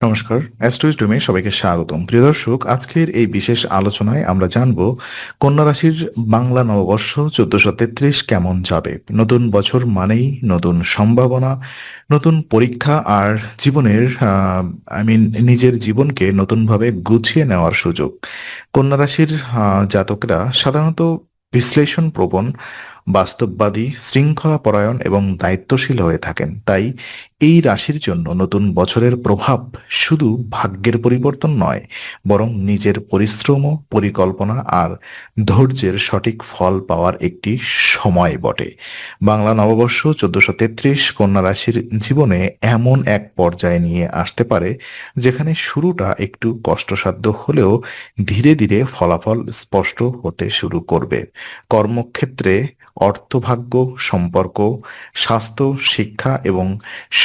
নমস্কার, অ্যাস্ট্রোইস্টমে সবাইকে স্বাগতম। প্রিয় দর্শক, আজকের এই বিশেষ আলোচনায় আমরা জানব কন্যা রাশির বাংলা নববর্ষ ১৪৩৩ কেমন যাবে। নতুন বছর মানেই নতুন সম্ভাবনা, নতুন পরীক্ষা আর জীবনের নিজের জীবনকে নতুনভাবে গুছিয়ে নেওয়ার সুযোগ। কন্যা রাশির জাতকরা সাধারণত বিশ্লেষণ প্রবণ, বাস্তববাদী, শৃঙ্খলাপরায়ণ এবং দায়িত্বশীল হয়ে থাকেন। তাই এই রাশির জন্য নতুন বছরের প্রভাব শুধু ভাগ্যের পরিবর্তন নয়, বরং নিজের পরিশ্রম, পরিকল্পনা আর ধৈর্যের সঠিক ফল পাওয়ার একটি সময় বটে। বাংলা নববর্ষ ১৪৩৩ কন্যা রাশির জীবনে এমন এক পর্যায়ে নিয়ে আসতে পারে যেখানে শুরুটা একটু কষ্টসাধ্য হলেও ধীরে ধীরে ফলাফল স্পষ্ট হতে শুরু করবে। কর্মক্ষেত্রে, অর্থভাগ্য, সম্পর্ক, স্বাস্থ্য, শিক্ষা এবং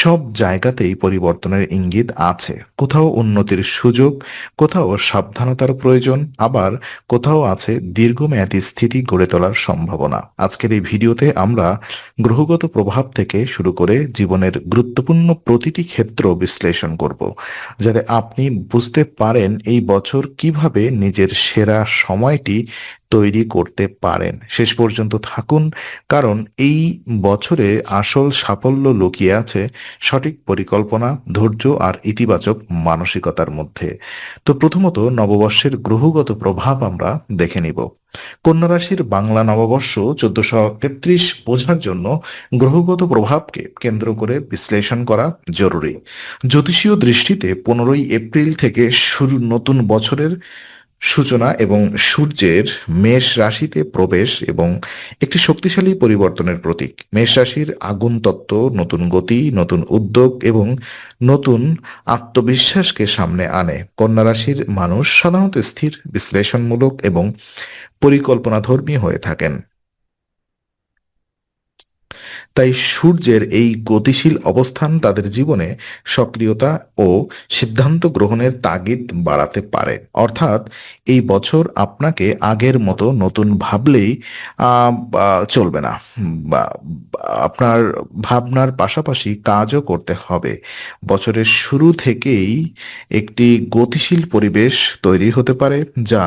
সব জায়গাতেই পরিবর্তনের ইঙ্গিত আছে। কোথাও উন্নতির সুযোগ, কোথাও সাবধানতার প্রয়োজন, আবার কোথাও আছে দীর্ঘমেয়াদী স্থিতি গড়ে তোলার সম্ভাবনা। আজকের এই ভিডিওতে আমরা গ্রহগত প্রভাব থেকে শুরু করে জীবনের গুরুত্বপূর্ণ প্রতিটি ক্ষেত্র বিশ্লেষণ করব, যাতে আপনি বুঝতে পারেন এই বছর কিভাবে নিজের সেরা সময়টি তৈরি করতে পারেন। শেষ পর্যন্ত থাকুন, কারণ এই বছরে আসল সাফল্য লুকিয়ে আছে সঠিক পরিকল্পনা, ধৈর্য আর ইতিবাচক মানসিকতার মধ্যে। তো প্রথমত নববর্ষের গ্রহগত প্রভাব আমরা দেখে নিব। কন্যা রাশির বাংলা নববর্ষ ১৪৩৩ বোঝার জন্য গ্রহগত প্রভাবকে কেন্দ্র করে বিশ্লেষণ করা জরুরি। জ্যোতিষীয় দৃষ্টিতে ১৫ই এপ্রিল থেকে শুরু নতুন বছরের সূচনা এবং সূর্যের মেষ রাশিতে প্রবেশ এবং একটি শক্তিশালী পরিবর্তনের প্রতীক। মেষ রাশির আগুন তত্ত্ব নতুন গতি, নতুন উদ্যোগ এবং নতুন আত্মবিশ্বাসকে সামনে আনে। কন্যা রাশির মানুষ সাধারণত স্থির, বিশ্লেষণমূলক এবং পরিকল্পনাধর্মী হয়ে থাকেন। তাই সূর্যের এই গতিশীল অবস্থান তাদের জীবনে সক্রিয়তা ও সিদ্ধান্ত গ্রহণের তাগিদ বাড়াতে পারে। অর্থাৎ এই বছর আপনাকে আগের মতো নতুন ভাবলেই চলবে না। আপনার ভাবনার পাশাপাশি কাজও করতে হবে। বছরের শুরু থেকেই একটি গতিশীল পরিবেশ তৈরি হতে পারে, যা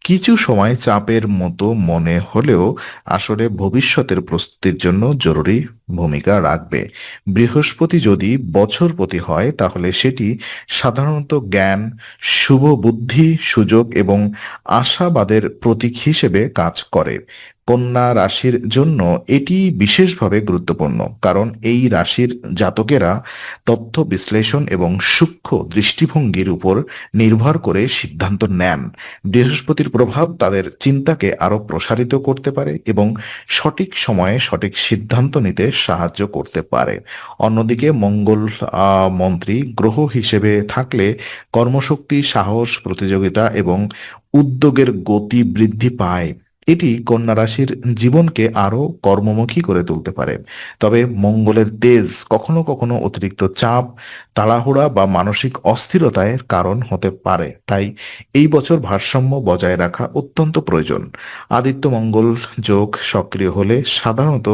কিছু সময় চাপের মতো মনে হলেও আসলে ভবিষ্যতের প্রস্তুতির জন্য জরুরি ভূমিকা রাখবে। বৃহস্পতি যদি বছরপতি হয়, তাহলে সেটি সাধারণত জ্ঞান, শুভ বুদ্ধি, সুযোগ এবং আশাবাদের প্রতীক হিসেবে কাজ করে। কন্যা রাশির জন্য এটি বিশেষভাবে গুরুত্বপূর্ণ, কারণ এই রাশির জাতকেরা তথ্য বিশ্লেষণ এবং সূক্ষ্ম দৃষ্টিভঙ্গির উপর নির্ভর করে সিদ্ধান্ত নেন। বৃহস্পতির প্রভাব তাদের চিন্তাকে আরো প্রসারিত করতে পারে এবং সঠিক সময়ে সঠিক সিদ্ধান্ত নিতে সাহায্য করতে পারে। অন্যদিকে মঙ্গল মন্ত্রী গ্রহ হিসেবে থাকলে কর্মশক্তি, সাহস, প্রতিযোগিতা এবং উদ্যোগের গতি বৃদ্ধি পায়। এটি কন্যা রাশির জীবনকে আরো কর্মমুখী করে তুলতে পারে। তবে মঙ্গলের তেজ কখনো কখনো অতিরিক্ত চাপ, তাড়াহুড়া বা মানসিক অস্থিরতার কারণ হতে পারে। তাই এই বছর ভারসাম্য বজায় রাখা অত্যন্ত প্রয়োজন। আদিত্য মঙ্গল যোগ সক্রিয় হলে সাধারণত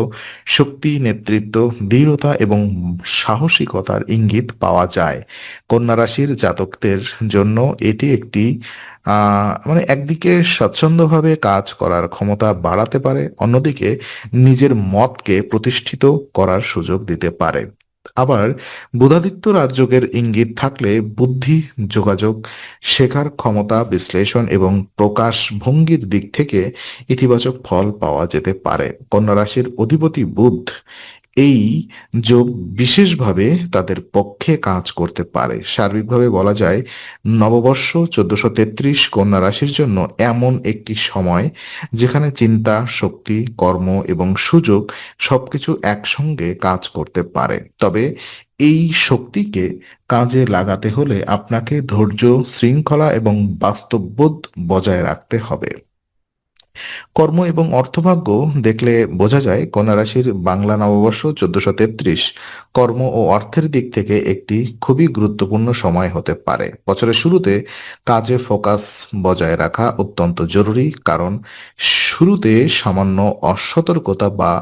শক্তি, নেতৃত্ব, দৃঢ়তা এবং সাহসিকতার ইঙ্গিত পাওয়া যায়। কন্যা রাশির জাতকদের জন্য এটি একটি একদিকে স্বচ্ছন্দভাবে কাজ করার ক্ষমতা বাড়াতে পারে, অন্যদিকে নিজের মতকে প্রতিষ্ঠিত করার সুযোগ দিতে পারে। আবার বুধাদিত্য রাজযোগের ইঙ্গিত থাকলে বুদ্ধি, যোগাযোগ, শেখার ক্ষমতা, বিশ্লেষণ এবং প্রকাশ ভঙ্গির দিক থেকে ইতিবাচক ফল পাওয়া যেতে পারে। কন্যা রাশির অধিপতি বুধ এই যোগ বিশেষভাবে তাদের পক্ষে কাজ করতে পারে। সার্বিকভাবে বলা যায়, নববর্ষ ১৪৩৩ কন্যা রাশির জন্য এমন একটি সময় যেখানে চিন্তা, শক্তি, কর্ম এবং সুযোগ সবকিছু একসঙ্গে কাজ করতে পারে। তবে এই শক্তিকে কাজে লাগাতে হলে আপনাকে ধৈর্য, শৃঙ্খলা এবং বাস্তববোধ বজায় রাখতে হবে। কর্ম এবং অর্থভাগ্য দেখলে বোঝা যায় কন্যা রাশির বাংলা নববর্ষ ১৪৩৩ কর্ম ও অর্থের দিক থেকে একটি খুবই গুরুত্বপূর্ণ সময় হতে পারে। বছরের শুরুতে কাজে ফোকাস বজায় রাখা অত্যন্ত জরুরি, কারণ শুরুতে সামান্য অসতর্কতা বা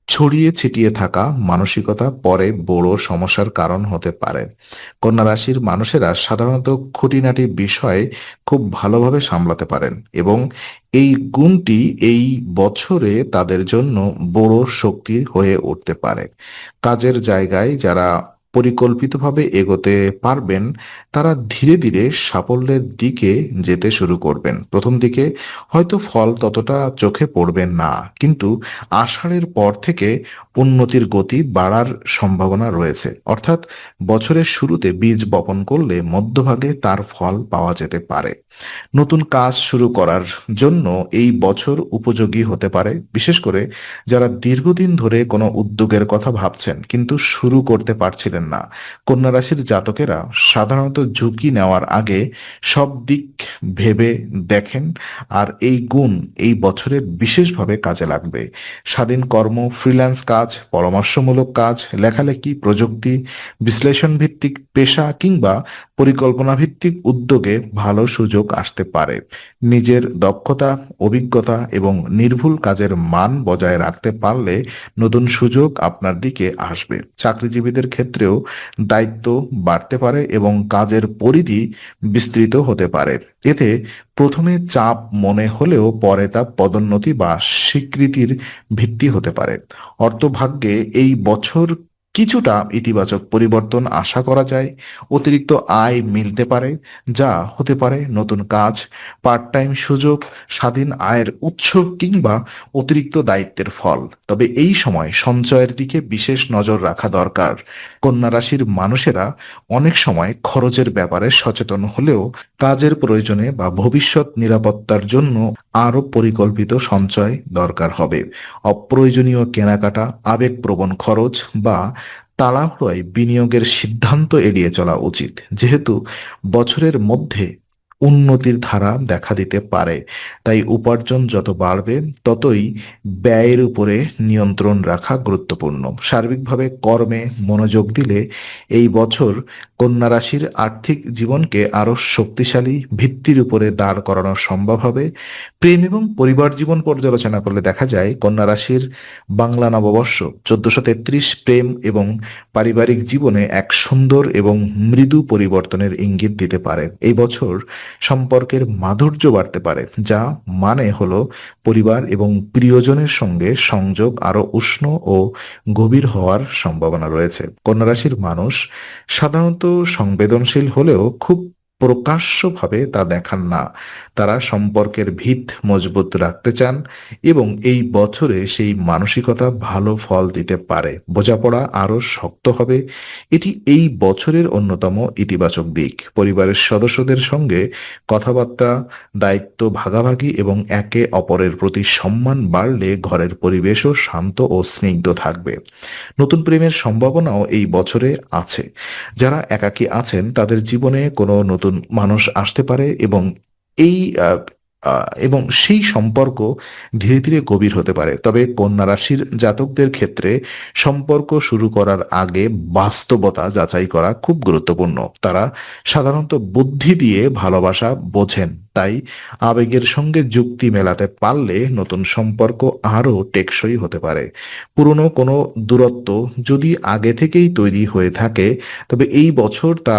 ছড়িয়ে ছিটিয়ে থাকা মানসিকতা পরে বড় সমস্যার কারণ হতে পারে। কন্যা রাশির মানুষেরা সাধারণত খুঁটিনাটি বিষয় খুব ভালোভাবে সামলাতে পারেন এবং এই গুণটি এই বছরে তাদের জন্য বড় শক্তি হয়ে উঠতে পারে। কাজের জায়গায় যারা পরিকল্পিতভাবে এগোতে পারবেন, তারা ধীরে ধীরে সাফল্যের দিকে যেতে শুরু করবেন। প্রথম দিকে হয়তো ফল ততটা চোখে পড়বে না, কিন্তু আষাঢ়ের পর থেকে উন্নতির গতি বাড়ার সম্ভাবনা রয়েছে। অর্থাৎ বছরের শুরুতে বীজ বপন করলে মধ্যভাগে তার ফল পাওয়া যেতে পারে। নতুন কাজ শুরু করার জন্য এই বছর উপযোগী হতে পারে, বিশেষ করে যারা দীর্ঘদিন ধরে কোনো উদ্যোগের কথা ভাবছেন কিন্তু শুরু করতে পারছিলেন না। কন্যা রাশির জাতকেরা সাধারণত ঝুঁকি নেওয়ার আগে সব দিক ভেবে দেখেন, আর এই গুণ এই বছরে বিশেষভাবে কাজে লাগবে। স্বাধীন কর্ম, ফ্রিল্যান্স কাজ, পরামর্শমূলক কাজ, লেখালেখি, প্রযুক্তি, বিশ্লেষণ ভিত্তিক পেশা কিংবা পরিকল্পনা ভিত্তিক উদ্যোগে ভালো সুযোগ আসতে পারে। নিজের দক্ষতা, অভিজ্ঞতা এবং নির্ভুল কাজের মান বজায় রাখতে পারলে নতুন সুযোগ আপনার দিকে আসবে। চাকরিজীবীদের ক্ষেত্রেও দায়িত্ব বাড়তে পারে এবং কাজের পরিধি বিস্তৃত হতে পারে। এতে প্রথমে চাপ মনে হলেও পরে তা পদোন্নতি বা স্বীকৃতির ভিত্তি হতে পারে। অর্থভাগ্যে এই বছর কিছুটা ইতিবাচক পরিবর্তন আশা করা যায়। অতিরিক্ত আয় মিলতে পারে, যা হতে পারে নতুন কাজ, পার্ট টাইম সুযোগ, স্বাধীন আয়ের উৎস কিংবা অতিরিক্ত দায়িত্বের ফল। তবে এই সময় সঞ্চয়ের দিকে বিশেষ নজর রাখা দরকার। কন্যা রাশির মানুষেরা অনেক সময় খরচের ব্যাপারে সচেতন হলেও কাজের প্রয়োজনে বা ভবিষ্যৎ নিরাপত্তার জন্য আরও পরিকল্পিত সঞ্চয় দরকার হবে। অপ্রয়োজনীয় কেনাকাটা, আবেগপ্রবণ খরচ বা তাড়াহুড়োয় বিনিয়োগের সিদ্ধান্ত এড়িয়ে চলা উচিত, যেহেতু বছরের মধ্যে উন্নতির ধারা দেখা দিতে পারে। তাই উপার্জন যত বাড়বে, ততই ব্যয়ের উপরে নিয়ন্ত্রণ রাখা গুরুত্বপূর্ণ। সার্বিকভাবে কর্মে মনোযোগ দিলে এই বছর কন্যা রাশির আর্থিক জীবনকে আরো শক্তিশালী ভিত্তির উপরে দাঁড় করানো সম্ভব হবে। প্রেম এবং পরিবার জীবন পর্যালোচনা করলে দেখা যায় কন্যা রাশির বাংলা নববর্ষ 1433 প্রেম এবং পারিবারিক জীবনে এক সুন্দর এবং মৃদু পরিবর্তনের ইঙ্গিত দিতে পারে। এই বছর সম্পর্কের মাধুর্য বাড়তে পারে, যা মানে হলো পরিবার এবং প্রিয়জনের সঙ্গে সংযোগ আরো উষ্ণ ও গভীর হওয়ার সম্ভাবনা রয়েছে। কন্যা রাশির মানুষ সাধারণত সংবেদনশীল হলেও খুব প্রকাশ্যভাবে তা দেখান না। তারা সম্পর্কের ভিত মজবুত রাখতে চান এবং এই বছরে সেই মানসিকতা ভালো ফল দিতে পারে। বোঝাপড়া আরো শক্ত হবে। এটি এই বছরের অন্যতম ইতিবাচক দিক। পরিবারের সদস্যদের সঙ্গে কথাবার্তা, দায়িত্ব ভাগাভাগি এবং একে অপরের প্রতি সম্মান বাড়লে ঘরের পরিবেশও শান্ত ও স্নিগ্ধ থাকবে। নতুন প্রেমের সম্ভাবনাও এই বছরে আছে। যারা একাকী আছেন তাদের জীবনে কোনো নতুন মানুষ আসতে পারে এবং এই এবং সেই সম্পর্ক ধীরে ধীরে গভীর হতে পারে। তবে কন্যা রাশির জাতকদের ক্ষেত্রে সম্পর্ক শুরু করার আগে বাস্তবতা যাচাই করা খুব গুরুত্বপূর্ণ। তারা সাধারণত বুদ্ধি দিয়ে ভালোবাসা বোঝেন, তাই আবেগের সঙ্গে যুক্তি মেলাতে পারলে নতুন সম্পর্ক আরও টেকসই হতে পারে। পুরনো কোনো দূরত্ব যদি আগে থেকেই তৈরি হয়ে থাকে, তবে এই বছর তা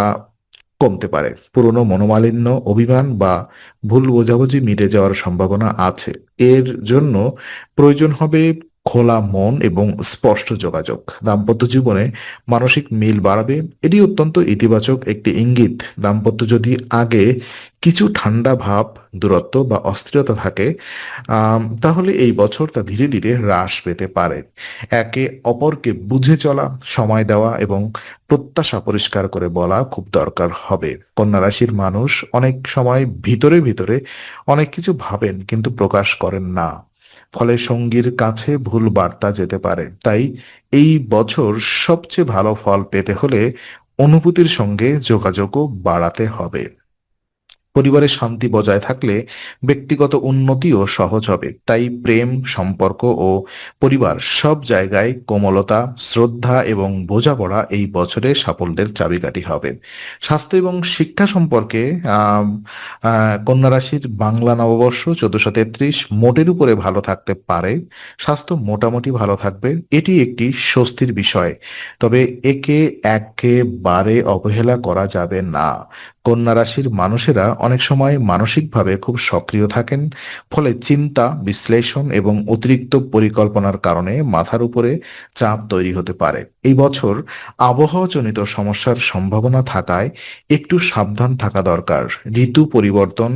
কমতে পারে। পুরনো মনোমালিন্য, অভিমান বা ভুল বোঝাবুঝি মিটে যাওয়ার সম্ভাবনা আছে। এর জন্য প্রয়োজন হবে খোলা মন এবং স্পষ্ট যোগাযোগ। দাম্পত্য জীবনে মানসিক মিল বাড়াবে, এটি অত্যন্ত ইতিবাচক একটি ইঙ্গিত। দাম্পত্য যদি আগে কিছু ঠান্ডা ভাব, দূরত্ব বা অস্থিরতা থাকে, তাহলে এই বছর তা ধীরে ধীরে হ্রাস পেতে পারে। একে অপরকে বুঝে চলা, সময় দেওয়া এবং প্রত্যাশা পরিষ্কার করে বলা খুব দরকার হবে। কন্যা রাশির মানুষ অনেক সময় ভিতরে ভিতরে অনেক কিছু ভাবেন কিন্তু প্রকাশ করেন না, ফলে সঙ্গীর কাছে ভুল বার্তা যেতে পারে। তাই এই বছর সবচেয়ে ভালো ফল পেতে হলে অনুভূতির সঙ্গে যোগাযোগও বাড়াতে হবে। পরিবারে শান্তি বজায় থাকলে ব্যক্তিগত উন্নতিও সহজ হবে। তাই প্রেম, সম্পর্ক ও পরিবার সব জায়গায় কোমলতা, শ্রদ্ধা এবং বোঝাপড়া এই বছরে সাফল্যের চাবিকাঠি হবে। স্বাস্থ্য এবং শিক্ষা সম্পর্কে আম, কন্যা রাশির বাংলা নববর্ষ 1433 মোটের উপরে ভালো থাকতে পারে। স্বাস্থ্য মোটামুটি ভালো থাকবে, এটি একটি স্বস্তির বিষয়। তবে একে একেবারে অবহেলা করা যাবে না। কন্যা রাশির মানুষেরা অনেক সময় মানসিকভাবে খুব সক্রিয় থাকেন, ফলে চিন্তা, বিশ্লেষণ এবং অতিরিক্ত পরিকল্পনার কারণে মাথার উপরে চাপ তৈরি হতে পারে। এই বছর আবহাওয়াজনিত সমস্যার সম্ভাবনা থাকায় একটু সাবধান থাকা দরকার। ঋতু পরিবর্তন,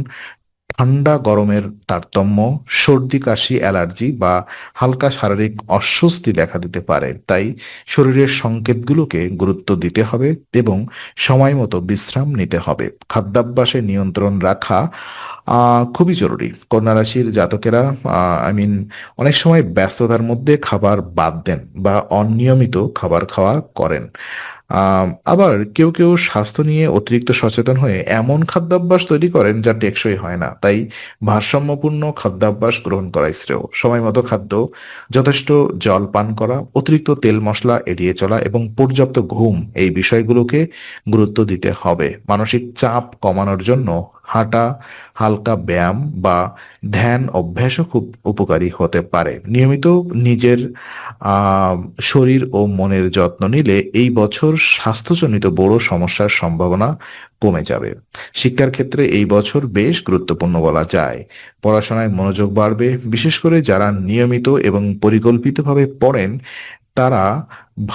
ঠান্ডা গরমের তারতম্য, সর্দি কাশি, অ্যালার্জি বা হালকা শারীরিক অস্বস্তি দেখা দিতে পারে। তাই শরীরের সংকেতগুলোকে গুরুত্ব দিতে হবে এবং সময় মতো বিশ্রাম নিতে হবে। খাদ্যাভ্যাসে নিয়ন্ত্রণ রাখা খুবই জরুরি। কন্যা রাশির জাতকেরা অনেক সময় ব্যস্ততার মধ্যে খাবার বাদ দেন বা অনিয়মিত খাবার খাওয়া করেন। আবার কেউ কেউ স্বাস্থ্য নিয়ে অতিরিক্ত সচেতন হয়ে এমন খাদ্যাভ্যাস তৈরি করেন যা টেকসই হয় না। তাই ভারসাম্যপূর্ণ খাদ্যাভ্যাস গ্রহণ করাই শ্রেয়। সময় মতো খাদ্য, যথেষ্ট জল পান করা, অতিরিক্ত তেল মশলা এড়িয়ে চলা এবং পর্যাপ্ত ঘুম, এই বিষয়গুলোকে গুরুত্ব দিতে হবে। মানসিক চাপ কমানোর জন্য হাঁটা, হালকা ব্যায়াম বা ধ্যান অভ্যাসও খুব উপকারী হতে পারে। নিয়মিত নিজের আহ শরীর ও মনের যত্ন নিলে এই বছর স্বাস্থ্যজনিত বড় সমস্যার সম্ভাবনা কমে যাবে। শিক্ষার ক্ষেত্রে এই বছর বেশ গুরুত্বপূর্ণ বলা যায়। পড়াশোনায় মনোযোগ বাড়বে, বিশেষ করে যারা নিয়মিত এবং পরিকল্পিতভাবে পড়েন তারা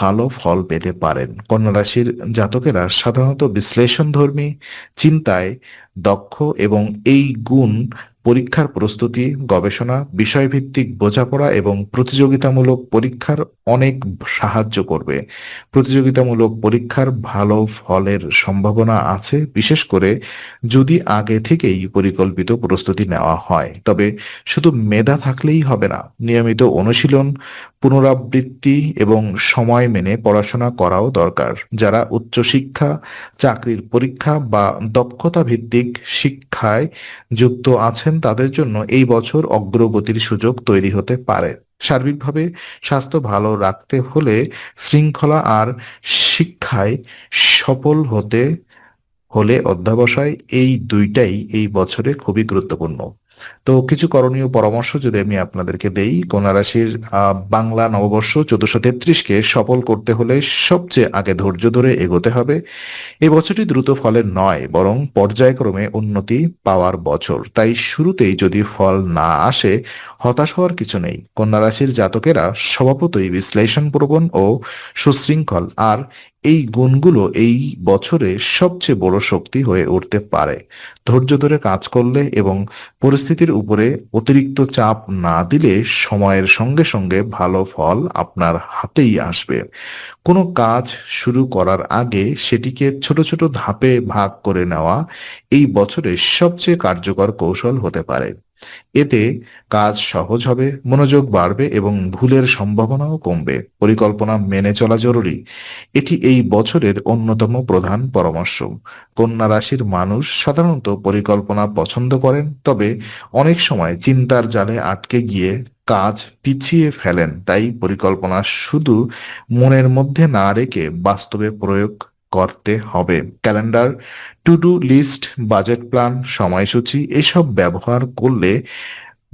ভালো ফল পেতে পারেন। কন্যা রাশির জাতকেরা সাধারণত বিশ্লেষণধর্মী, চিন্তায় দক্ষ এবং এই গুণ পরীক্ষার প্রস্তুতি, গবেষণা, বিষয়ভিত্তিক বোঝাপড়া এবং প্রতিযোগিতামূলক পরীক্ষার অনেক সাহায্য করবে। প্রতিযোগিতামূলক পরীক্ষার ভালো ফলের সম্ভাবনা আছে, বিশেষ করে যদি আগে থেকেই পরিকল্পিত প্রস্তুতি নেওয়া হয়। তবে শুধু মেধা থাকলেই হবে না, নিয়মিত অনুশীলন, পুনরাবৃত্তি এবং সময় মেনে পড়াশোনা করাও দরকার। যারা উচ্চশিক্ষা, চাকরির পরীক্ষা বা দক্ষতা ভিত্তিক শিক্ষায় যুক্ত আছেন তাদের জন্য এই বছর অগ্রগতির সুযোগ তৈরি হতে পারে। সার্বিকভাবে স্বাস্থ্য ভালো রাখতে হলে শৃঙ্খলা আর শিক্ষায় সফল হতে হলে অধ্যবসায়, এই দুইটাই এই বছরে খুবই গুরুত্বপূর্ণ। তো কিছু করণীয় পরামর্শ যদি আমি আপনাদেরকে দেই, কন্যা রাশির বাংলা নববর্ষ 1433-কে সফল করতে হলে সবচেয়ে আগে ধৈর্য ধরে এগোতে হবে। এই বছরটি দ্রুত ফলের নয়, বরং পর্যায়ক্রমে উন্নতি পাওয়ার বছর। তাই শুরুতেই যদি ফল না আসে, হতাশ হওয়ার কিছু নেই। কন্যা রাশির জাতকেরা স্বভাবতই বিশ্লেষণপ্রবণ ও সুশৃঙ্খল, আর এই গুণগুলো এই বছরে সবচেয়ে বড় শক্তি হয়ে উঠতে পারে। ধৈর্য ধরে কাজ করলে এবং পরিস্থিতির উপরে অতিরিক্ত চাপ না দিলে সময়ের সঙ্গে সঙ্গে ভালো ফল আপনার হাতেই আসবে। কোনো কাজ শুরু করার আগে সেটিকে ছোট ছোট ধাপে ভাগ করে নেওয়া এই বছরের সবচেয়ে কার্যকর কৌশল হতে পারে। এতে কাজ সহজ হবে, মনোযোগ বাড়বে এবং ভুলের সম্ভাবনাও কমবে। পরিকল্পনা মেনে চলা জরুরি, এটি এই বছরের অন্যতম প্রধান পরামর্শ। কন্যা রাশির মানুষ সাধারণত পরিকল্পনা পছন্দ করেন, তবে অনেক সময় চিন্তার জালে আটকে গিয়ে কাজ পিছিয়ে ফেলেন। তাই পরিকল্পনা শুধু মনের মধ্যে না রেখে বাস্তবে প্রয়োগ করতে হবে। Calendar, to do list, budget plan, সময়সূচি এসব ব্যবহার করলে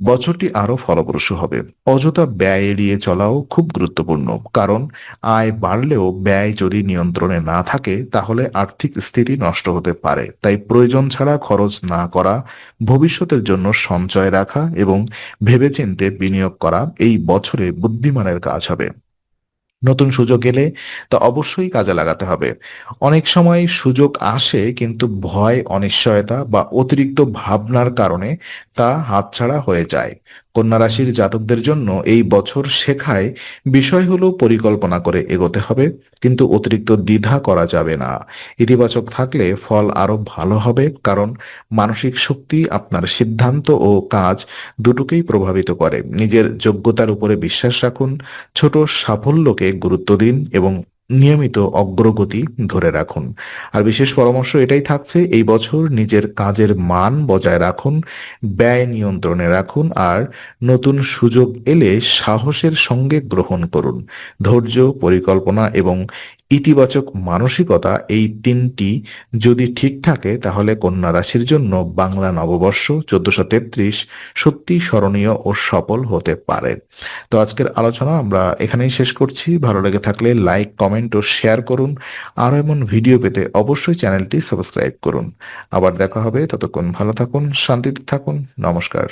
বছরটি আরো ফলপ্রসূ হবে। অযথা ব্যয় এড়িয়ে চলাও খুব গুরুত্বপূর্ণ, কারণ আয় বাড়লেও ব্যয় যদি নিয়ন্ত্রণে না থাকে তাহলে আর্থিক স্থিতি নষ্ট হতে পারে। তাই প্রয়োজন ছাড়া খরচ না করা, ভবিষ্যতের জন্য সঞ্চয় রাখা এবং ভেবেচিন্তে বিনিয়োগ করা এই বছরে বুদ্ধিমানের কাজ হবে। নতুন সুযোগ এলে তা অবশ্যই কাজে লাগাতে হবে। অনেক সময় সুযোগ আসে কিন্তু ভয়, অনিশ্চয়তা বা অতিরিক্ত ভাবনার কারণে তা হাতছাড়া হয়ে যায়। কন্যা রাশির জাতকদের জন্য এই বছর শেখায় বিষয় হলো পরিকল্পনা করে এগোতে হবে, কিন্তু অতিরিক্ত দ্বিধা করা যাবে না। ইতিবাচক থাকলে ফল আরো ভালো হবে, কারণ মানসিক শক্তি আপনার সিদ্ধান্ত ও কাজ দুটোকেই প্রভাবিত করে। নিজের যোগ্যতার উপরে বিশ্বাস রাখুন, ছোট সাফল্যকে গুরুত্ব দিন এবং নিয়মিত অগ্রগতি ধরে রাখুন। আর বিশেষ পরামর্শ এটাই থাকছে, এই বছর নিজের কাজের মান বজায় রাখুন, ব্যয় নিয়ন্ত্রণে রাখুন আর নতুন সুযোগ এলে সাহসের সঙ্গে গ্রহণ করুন। ধৈর্য, পরিকল্পনা এবং ইতিবাচক মানসিকতা, এই তিনটি যদি ঠিক থাকে তাহলে কন্যা রাশির জন্য বাংলা নববর্ষ 1433 সত্যি স্মরণীয় ও সফল হতে পারে। তো আজকের আলোচনা আমরা এখানেই শেষ করছি। ভালো লেগে থাকলে লাইক, কমেন্ট ও শেয়ার করুন। আরও এমন ভিডিও পেতে অবশ্যই চ্যানেলটি সাবস্ক্রাইব করুন। আবার দেখা হবে, ততক্ষণ ভালো থাকুন, শান্তিতে থাকুন। নমস্কার।